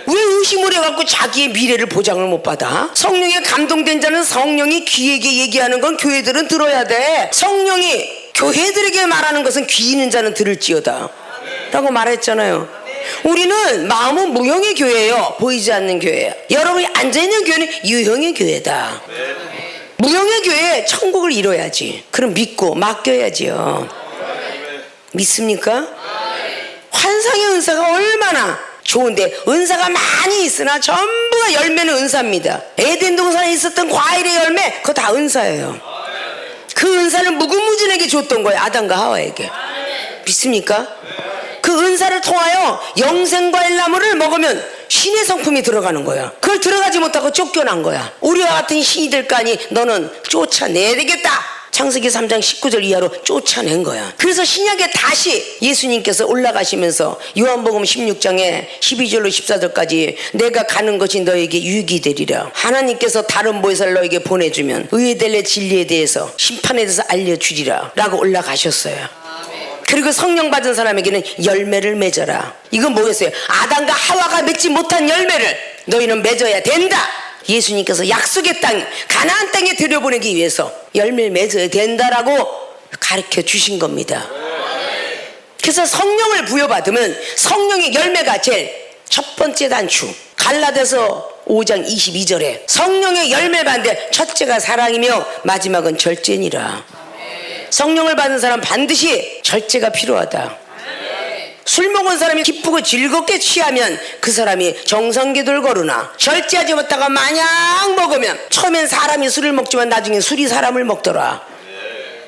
왜 의심을 해갖고 자기의 미래를 보장을 못 받아? 성령에 감동된 자는 성령이 귀에게 얘기하는 건 교회들은 들어야 돼. 성령이 교회들에게 말하는 것은 귀 있는 자는 들을지어다 라고 말했잖아요. 우리는 마음은 무형의 교회예요. 보이지 않는 교회예요. 여러분이 앉아있는 교회는 유형의 교회다. 무형의 교회에 천국을 이뤄야지. 그럼 믿고 맡겨야지요. 믿습니까? 환상의 은사가 얼마나 좋은데 은사가 많이 있으나 전부가 열매는 은사입니다. 에덴 동산에 있었던 과일의 열매 그거 다 은사예요. 그 은사를 무궁무진에게 줬던 거예요. 아담과 하와에게. 믿습니까? 그 은사를 통하여 영생과일 나무를 먹으면 신의 성품이 들어가는 거야. 그걸 들어가지 못하고 쫓겨난 거야. 우리와 같은 신이 될 거 아니 너는 쫓아내야 되겠다. 창세기 3장 19절 이하로 쫓아낸 거야. 그래서 신약에 다시 예수님께서 올라가시면서 요한복음 16장에 12절로 14절까지 내가 가는 것이 너에게 유익이 되리라. 하나님께서 다른 보혜사를 너에게 보내주면 의에 대해 진리에 대해서 심판에 대해서 알려주리라 라고 올라가셨어요. 그리고 성령 받은 사람에게는 열매를 맺어라. 이건 뭐겠어요? 아담과 하와가 맺지 못한 열매를 너희는 맺어야 된다. 예수님께서 약속의 땅 가나안 땅에 들여보내기 위해서 열매를 맺어야 된다라고 가르쳐 주신 겁니다. 그래서 성령을 부여받으면 성령의 열매가 제일 첫 번째 단추. 갈라디아서 5장 22절에 성령의 열매를 받는데 첫째가 사랑이며 마지막은 절제니라. 성령을 받은 사람 반드시 절제가 필요하다. 술 먹은 사람이 기쁘고 즐겁게 취하면 그 사람이 정성기도를 거르나 절제하지 못하고 마냥 먹으면 처음엔 사람이 술을 먹지만 나중에 술이 사람을 먹더라.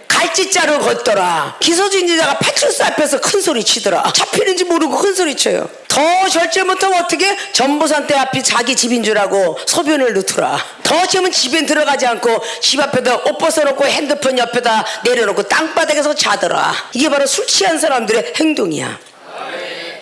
갈짓자로 걷더라. 기소주의자가 파출소 앞에서 큰 소리 치더라. 잡히는지 모르고 큰 소리 쳐요. 더 절제 못하면 어떻게? 전보산대 앞이 자기 집인 줄 알고 소변을 넣더라. 더 치면 집에 들어가지 않고 집 앞에다 옷 벗어놓고 핸드폰 옆에다 내려놓고 땅바닥에서 자더라. 이게 바로 술 취한 사람들의 행동이야.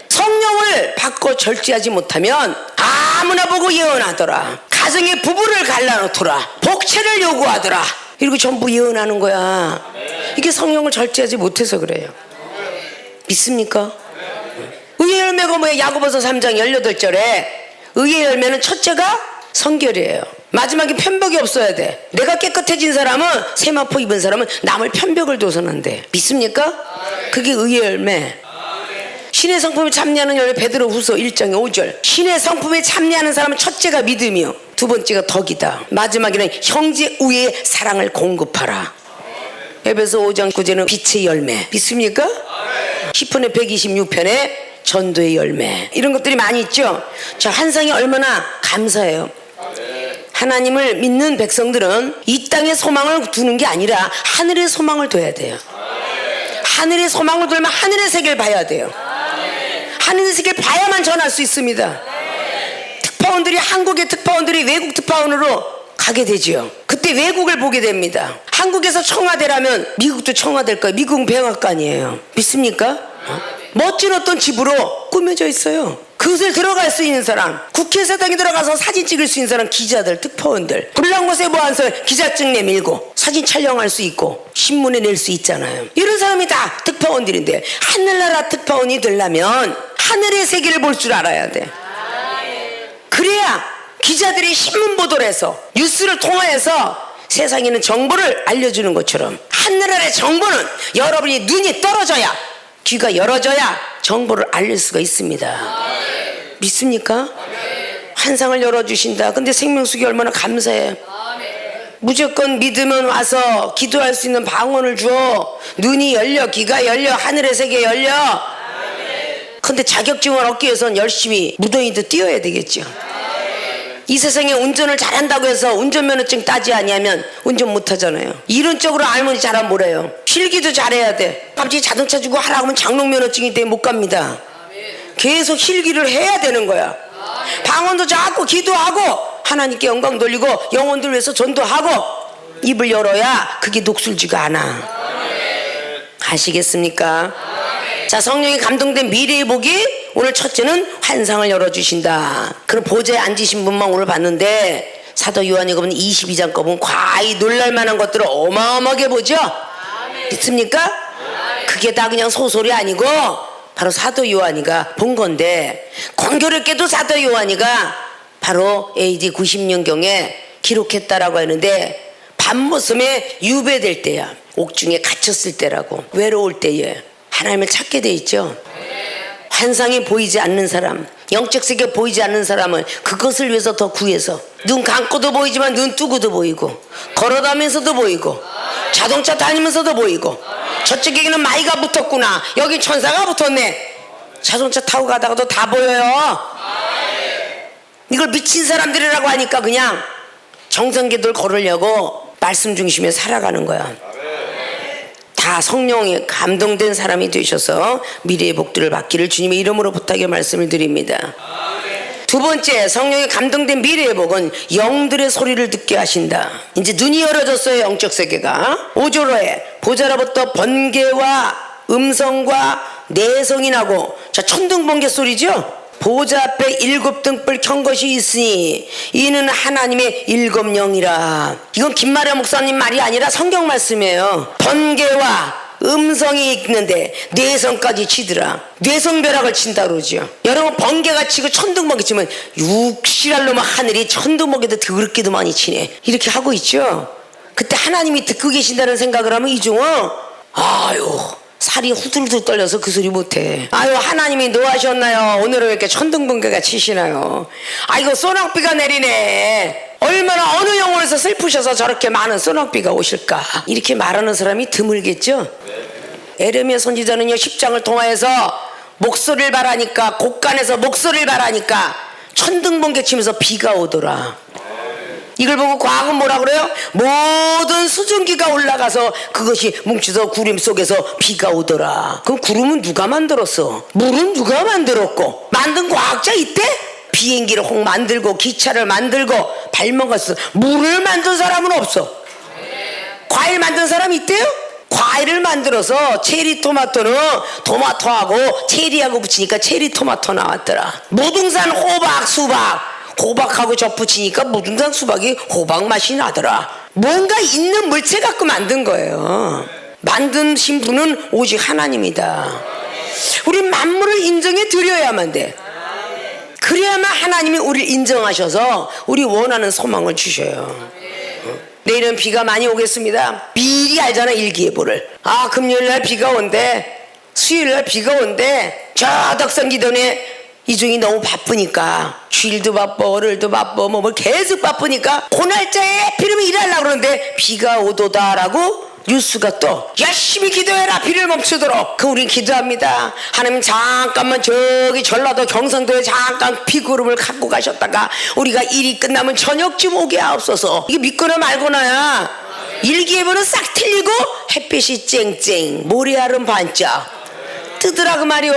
성령을 받고 절제하지 못하면 아무나 보고 예언하더라. 가정의 부부를 갈라놓더라. 복채를 요구하더라. 이러고 전부 예언하는 거야. 이게 성령을 절제하지 못해서 그래요. 믿습니까? 의의 열매가 뭐예요? 야고보서 3장 18절에 의의 열매는 첫째가 성결이에요. 마지막에 편벽이 없어야 돼. 내가 깨끗해진 사람은, 세마포 입은 사람은 남을 편벽을 둬서는 안 돼. 믿습니까? 그게 의의 열매. 신의 성품에 참여하는 열매. 베드로후서 1장 5절. 신의 성품에 참여하는 사람은 첫째가 믿음이요 두 번째가 덕이다. 마지막에는 형제 우애의 사랑을 공급하라. 에베소 5장 9절은 빛의 열매. 믿습니까? 시편의 126편에 전도의 열매. 이런 것들이 많이 있죠. 자, 한상이 얼마나 감사해요. 하나님을 믿는 백성들은 이 땅에 소망을 두는 게 아니라 하늘의 소망을 둬야 돼요. 하늘의 소망을 두려면 하늘의 세계를 봐야 돼요. 하늘의 세계를 봐야만 전할 수 있습니다. 특파원들이, 한국의 특파원들이 외국 특파원으로 가게 되지요. 그때 외국을 보게 됩니다. 한국에서 청와대라면 미국도 청와대일 거예요. 미국은 백악관이에요. 믿습니까? 멋진 어떤 집으로 꾸며져 있어요. 그것을 들어갈 수 있는 사람, 국회의사당에 들어가서 사진 찍을 수 있는 사람, 기자들, 특파원들, 불난 곳에 보안서 기자증 내밀고 사진 촬영할 수 있고 신문에 낼 수 있잖아요. 이런 사람이 다 특파원들인데 하늘나라 특파원이 되려면 하늘의 세계를 볼 줄 알아야 돼. 그래야 기자들이 신문 보도를 해서 뉴스를 통하여서 세상에 있는 정보를 알려주는 것처럼 하늘아래 정보는 여러분이 눈이 떨어져야, 귀가 열어져야 정보를 알릴 수가 있습니다. 믿습니까? 환상을 열어주신다. 근데 생명수기 얼마나 감사해. 무조건 믿으면 와서 기도할 수 있는 방언을 줘. 눈이 열려, 귀가 열려, 하늘의 세계 열려. 근데 자격증을 얻기 위해서는 열심히 무더위도 뛰어야 되겠죠. 이 세상에 운전을 잘한다고 해서 운전면허증 따지 아니하면 운전 못하잖아요. 이론적으로 알면 잘하면 뭐래요? 필기도 잘해야 돼. 갑자기 자동차 주고 하라고 하면 장롱면허증이 때문에 못 갑니다. 계속 필기를 해야 되는 거야. 방언도 자꾸 기도하고 하나님께 영광 돌리고 영혼들 위해서 전도하고 입을 열어야 그게 녹슬지가 않아. 아시겠습니까? 자, 성령이 감동된 미래의 복이 오늘 첫째는 환상을 열어주신다. 그럼 보좌에 앉으신 분만 오늘 봤는데 사도 요한이 보면 22장 거 보면 과히 놀랄만한 것들을 어마어마하게 보죠. 믿습니까? 그게 다 그냥 소설이 아니고 바로 사도 요한이가 본 건데, 공교롭게도 사도 요한이가 바로 AD 90년경에 기록했다라고 하는데 밤모섬에 유배될 때야. 옥중에 갇혔을 때라고. 외로울 때에 하나님을 찾게 돼 있죠. 환상이 보이지 않는 사람, 영적 세계 보이지 않는 사람은 그것을 위해서 더 구해서 눈 감고도 보이지만 눈 뜨고도 보이고, 걸어다니면서도 보이고, 자동차 다니면서도 보이고, 저쪽에는 마이가 붙었구나, 여기 천사가 붙었네, 자동차 타고 가다가도 다 보여요. 이걸 미친 사람들이라고 하니까 그냥 정성기도를 걸으려고 말씀 중심에 살아가는 거야. 다 성령에 감동된 사람이 되셔서 미래의 복들을 받기를 주님의 이름으로 부탁의 말씀을 드립니다. 두 번째, 성령에 감동된 미래의 복은 영들의 소리를 듣게 하신다. 이제 눈이 열어졌어요. 영적 세계가. 5절로에 보좌로부터 번개와 음성과 내성이 나고, 자, 천둥번개 소리죠. 보좌 앞에 7 등불 켠 것이 있으니 이는 하나님의 7 영이라. 이건 김마려 목사님 말이 아니라 성경 말씀이에요. 번개와 음성이 있는데 내성까지 치더라. 뇌성벼락을 친다 그러죠. 여러분, 번개가 치고 천둥번개 치면 육실할 놈의 하늘이 천둥번개도 더럽게도 많이 치네. 이렇게 하고 있죠. 그때 하나님이 듣고 계신다는 생각을 하면 이중은 아유, 살이 후들후들 떨려서 그 소리 못해. 아유, 하나님이 노하셨나요? 오늘은 왜 이렇게 천둥번개가 치시나요? 아이고, 소낙비가 내리네. 얼마나 어느 영혼에서 슬프셔서 저렇게 많은 소낙비가 오실까? 이렇게 말하는 사람이 드물겠죠. 에레미야 선지자는요, 10장을 통하여서 목소리를 바라니까, 곡간에서 목소리를 바라니까 천둥번개 치면서 비가 오더라. 이걸 보고 과학은 뭐라 그래요? 모든 수증기가 올라가서 그것이 뭉쳐서 구름 속에서 비가 오더라. 그럼 구름은 누가 만들었어? 물은 누가 만들었고? 만든 과학자 있대? 비행기를 혹 만들고 기차를 만들고 발명했어. 물을 만든 사람은 없어. 과일 만든 사람 있대요? 과일을 만들어서 체리 토마토는 토마토하고 체리하고 붙이니까 체리 토마토 나왔더라. 무등산 호박 수박, 호박하고 접붙이니까 무등산 수박이 호박 맛이 나더라. 뭔가 있는 물체 갖고 만든 거예요. 만드신 분은 오직 하나님이다. 우리 만물을 인정해 드려야만 돼. 그래야만 하나님이 우리를 인정하셔서 우리 원하는 소망을 주셔요. 내일은 비가 많이 오겠습니다. 미리 알잖아, 일기예보를. 아, 금요일날 비가 온대, 수요일날 비가 온대. 저 덕성기도네 이중이 너무 바쁘니까, 주일도 바빠 월요일도 바빠 뭐 계속 바쁘니까 그 날짜에 하필이면 일하려고 그러는데 비가 오도다라고 뉴스가 또 열심히 기도해라, 비를 멈추도록. 그 우린 기도합니다. 하나님 잠깐만 저기 전라도 경상도에 잠깐 비구름을 갖고 가셨다가 우리가 일이 끝나면 저녁쯤 오게 하옵소서. 이게 믿거나 말거나야. 일기예보는 싹 틀리고 햇빛이 쨍쨍 모래알은 반짝 뜨더라 그 말이오.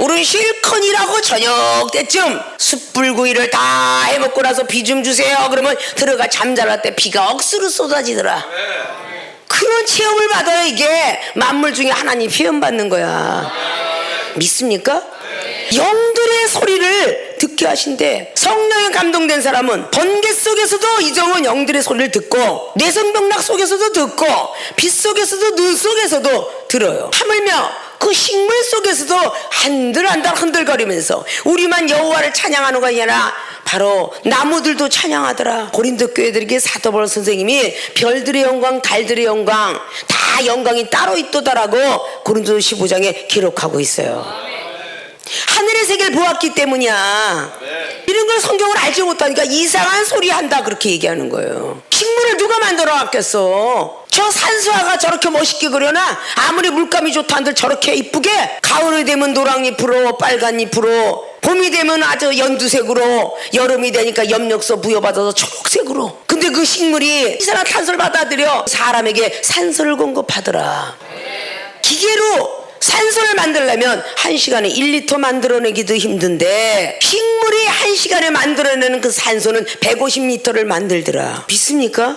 우린 실컷 일하고 저녁 때쯤 숯불구이를 다 해먹고 나서 비 좀 주세요 그러면 들어가 잠잘할 때 비가 억수로 쏟아지더라. 그런 체험을 받아요. 이게 만물 중에 하나님 표현받는 거야. 믿습니까? 영들의 소리를 듣게 하신대. 성령에 감동된 사람은 번개 속에서도 이정은 영들의 소리를 듣고, 내성병락 속에서도 듣고, 빛 속에서도 눈 속에서도 들어요. 하물며 그 식물 속에서도 한들한들 흔들거리면서 우리만 여호와를 찬양하는 거 아니라 바로 나무들도 찬양하더라. 고린도 교회들에게 사도 바울 선생님이 별들의 영광, 달들의 영광 다 영광이 따로 있도다라고 고린도 15장에 기록하고 있어요. 하늘의 세계를 보았기 때문이야. 이런 걸 성경을 알지 못하니까 이상한 소리 한다 그렇게 얘기하는 거예요. 식물을 누가 만들어 왔겠어? 저 산수화가 저렇게 멋있게 그려나? 아무리 물감이 좋다 한들 저렇게 이쁘게? 가을이 되면 노랑잎으로 빨간잎으로, 봄이 되면 아주 연두색으로, 여름이 되니까 엽력소 부여받아서 초록색으로. 근데 그 식물이 이산화탄소를 받아들여 사람에게 산소를 공급하더라. 기계로 산소를 만들려면 1시간에 1리터 만들어내기도 힘든데 식물이 1시간에 만들어내는 그 산소는 150리터를 만들더라. 믿습니까?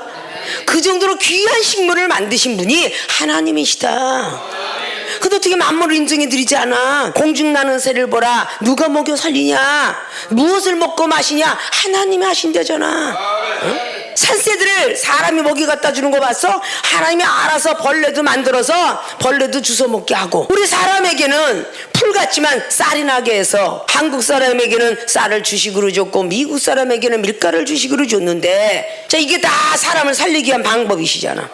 그 정도로 귀한 식물을 만드신 분이 하나님이시다. 근데 어떻게 만물을 인정해 드리지 않아? 공중나는 새를 보라, 누가 먹여 살리냐? 무엇을 먹고 마시냐? 하나님이 하신다잖아. 응? 산새들을 사람이 먹이 갖다 주는 거 봤어? 하나님이 알아서 벌레도 만들어서 벌레도 주워 먹게 하고, 우리 사람에게는 풀 같지만 쌀이 나게 해서 한국 사람에게는 쌀을 주식으로 줬고 미국 사람에게는 밀가루를 주식으로 줬는데, 자, 이게 다 사람을 살리기 위한 방법이시잖아.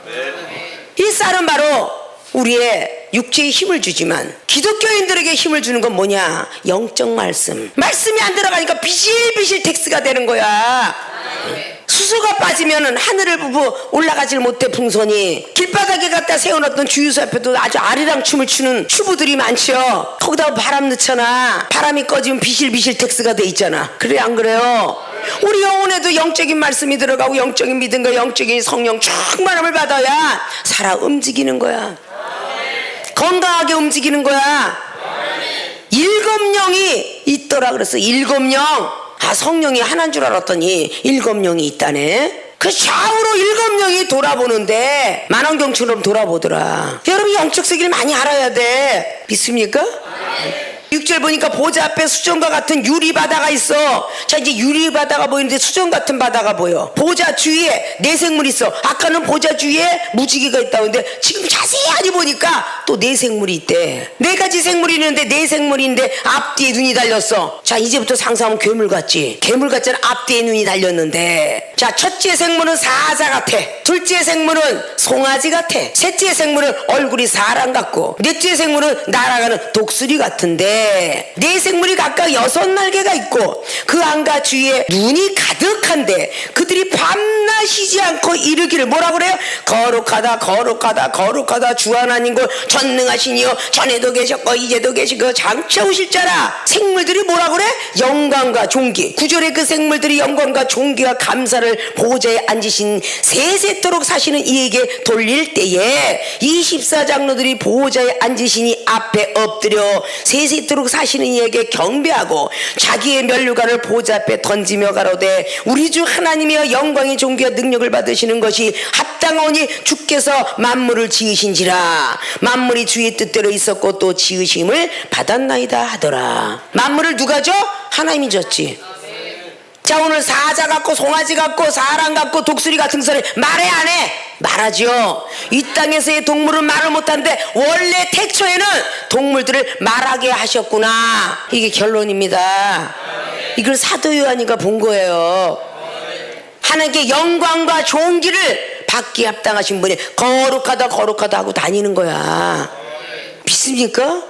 이 쌀은 바로 우리의 육체에 힘을 주지만 기독교인들에게 힘을 주는 건 뭐냐? 영적 말씀. 말씀이 안 들어가니까 비실비실 텍스가 되는 거야. 수소가 빠지면은 하늘을 보고 올라가질 못해 풍선이. 길바닥에 갖다 세워놨던 주유소 앞에도 아주 아리랑 춤을 추는 주부들이 많죠. 거기다 바람 넣잖아. 바람이 꺼지면 비실비실 텍스가 돼 있잖아. 그래 안 그래요? 우리 영혼에도 영적인 말씀이 들어가고 영적인 믿음과 영적인 성령 충만함을 받아야 살아 움직이는 거야. 건강하게 움직이는 거야. 일곱 영이 있더라 그랬어. 일곱 영. 아, 성령이 하나인 줄 알았더니 일곱 영이 있다네. 그 좌우로 일곱 영이 돌아보는데 만원경처럼 돌아보더라. 여러분 영적 세계를 많이 알아야 돼. 믿습니까? 6절 보니까 보좌 앞에 수정과 같은 유리 바다가 있어. 자, 이제 유리 바다가 보이는데 수정 같은 바다가 보여. 보좌 주위에 내생물이 있어. 아까는 보좌 주위에 무지개가 있다고 했는데 지금 자세히 보니까 또 내생물이 있대. 네 가지 생물이 있는데 내생물인데 앞뒤에 눈이 달렸어. 자, 이제부터 상상하면 괴물 같지. 괴물 같잖아. 앞뒤에 눈이 달렸는데, 자, 첫째 생물은 사자 같아. 둘째 생물은 송아지 같아. 셋째 생물은 얼굴이 사람 같고, 넷째 생물은 날아가는 독수리 같은데, 네 생물이 각각 6날개가 있고 그 안과 주위에 눈이 가득한데 그들이 밤낮 쉬지 않고 이르기를 뭐라 그래요? 거룩하다 거룩하다 거룩하다 주 하나님고 전능하시니요 전에도 계셨고 이제도 계시고 장차 오실 자라. 생물들이 뭐라 그래? 영광과 존귀. 9절에 그 생물들이 영광과 존귀와 감사를 보좌에 앉으신 세세토록 사시는 이에게 돌릴 때에 24장로들이 보좌에 앉으시니 앞에 엎드려 세세토록 사시는 이에게 경배하고 자기의 면류관을 보좌 앞에 던지며 가로되 우리 주 하나님이여 영광의 존귀와 능력을 받으시는 것이 합당하오니 주께서 만물을 지으신지라. 만물이 주의 뜻대로 있었고 또 지으심을 받았나이다 하더라. 만물을 누가 줘? 하나님이 줬지. 자, 오늘 사자 같고 송아지 같고 사람 같고 독수리 같은 소리 말해 안 해? 말하죠. 이 땅에서의 동물은 말을 못하는데 원래 태초에는 동물들을 말하게 하셨구나. 이게 결론입니다. 이걸 사도 요한이가 본 거예요. 하나님께 영광과 존귀를 받기 합당하신 분이 거룩하다 거룩하다 하고 다니는 거야. 믿습니까?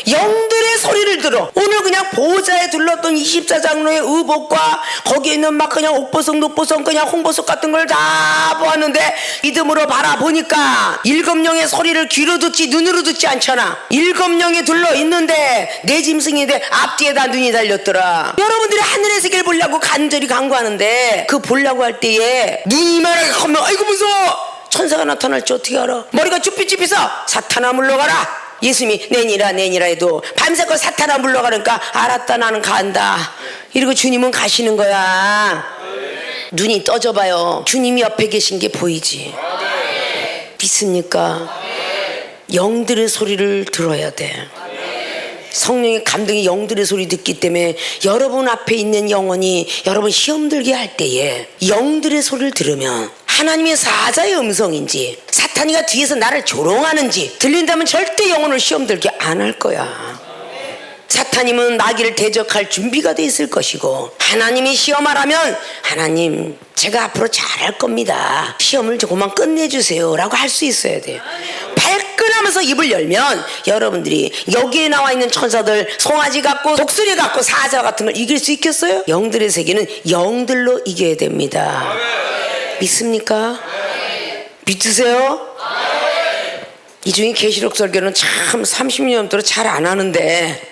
영들의 소리를 들어. 오늘 그냥 보좌에 둘렀던 24장로의 의복과 거기에 있는 막 그냥 옥보석 녹보석 그냥 홍보석 같은 걸 다 보았는데 믿음으로 바라보니까 일곱 영의 소리를 귀로 듣지 눈으로 듣지 않잖아. 일곱 영이 둘러 있는데 내 짐승인데 앞뒤에다 눈이 달렸더라. 여러분들이 하늘의 세계를 보려고 간절히 간구하는데 그 보려고 할 때에 눈이 이만하게 커면 아이고 무서워. 천사가 나타날지 어떻게 알아? 머리가 쭈삣쭈삣해서 사탄아 물러가라. 예수님이 내니라 해도 밤새껏 사탄아 물러가니까 알았다 나는 간다. 이러고 주님은 가시는 거야. 눈이 떠져봐요. 주님이 옆에 계신 게 보이지. 믿습니까? 영들의 소리를 들어야 돼. 성령의 감동이 영들의 소리 듣기 때문에 여러분 앞에 있는 영혼이 여러분 시험 들게 할 때에 영들의 소리를 들으면 하나님의 사자의 음성인지 사탄이가 뒤에서 나를 조롱하는지 들린다면 절대 영혼을 시험 들게 안 할 거야. 사탄님은 마귀를 대적할 준비가 돼 있을 것이고 하나님이 시험하라면 하나님 제가 앞으로 잘할 겁니다. 시험을 조금만 끝내주세요 라고 할 수 있어야 돼요. 발끈하면서 입을 열면 여러분들이 여기에 나와 있는 천사들 송아지 같고 독수리 같고 사자 같은 걸 이길 수 있겠어요? 영들의 세계는 영들로 이겨야 됩니다. 믿습니까? 믿으세요? 이 중에 계시록 설교는 참 30년 넘도록 잘 안 하는데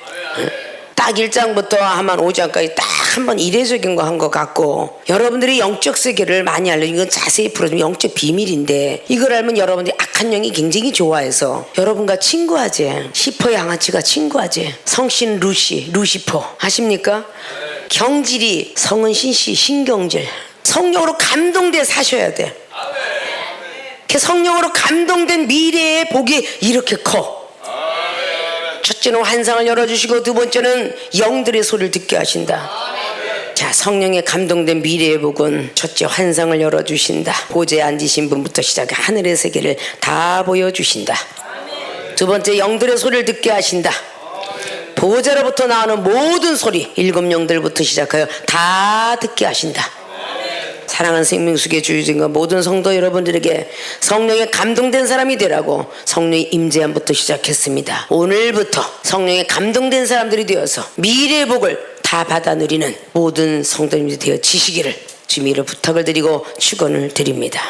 딱 1장부터 한 5장까지 딱 한 번 이례적인 거 한 것 같고 여러분들이 영적 세계를 많이 알려면 이건 자세히 풀어주면 영적 비밀인데 이걸 알면 여러분들이 악한 영이 굉장히 좋아해서 여러분과 친구하지. 시퍼 양아치가 친구하지. 성신 루시퍼 아십니까? 경질이 성은 신씨 신경질. 성령으로 감동돼 사셔야 돼. 성령으로 감동된 미래의 복이 이렇게 커. 첫째는 환상을 열어주시고 두 번째는 영들의 소리를 듣게 하신다. 자, 성령에 감동된 미래의 복은 첫째 환상을 열어주신다. 보좌에 앉으신 분부터 시작해 하늘의 세계를 다 보여주신다. 두 번째 영들의 소리를 듣게 하신다. 보좌로부터 나오는 모든 소리 일곱 영들부터 시작하여 다 듣게 하신다. 사랑하는 생명수계 주유진과 모든 성도 여러분들에게 성령에 감동된 사람이 되라고 성령의 임재함부터 시작했습니다. 오늘부터 성령에 감동된 사람들이 되어서 미래의 복을 다 받아 누리는 모든 성도님들이 되어 지시기를 주미를 부탁을 드리고 축원을 드립니다.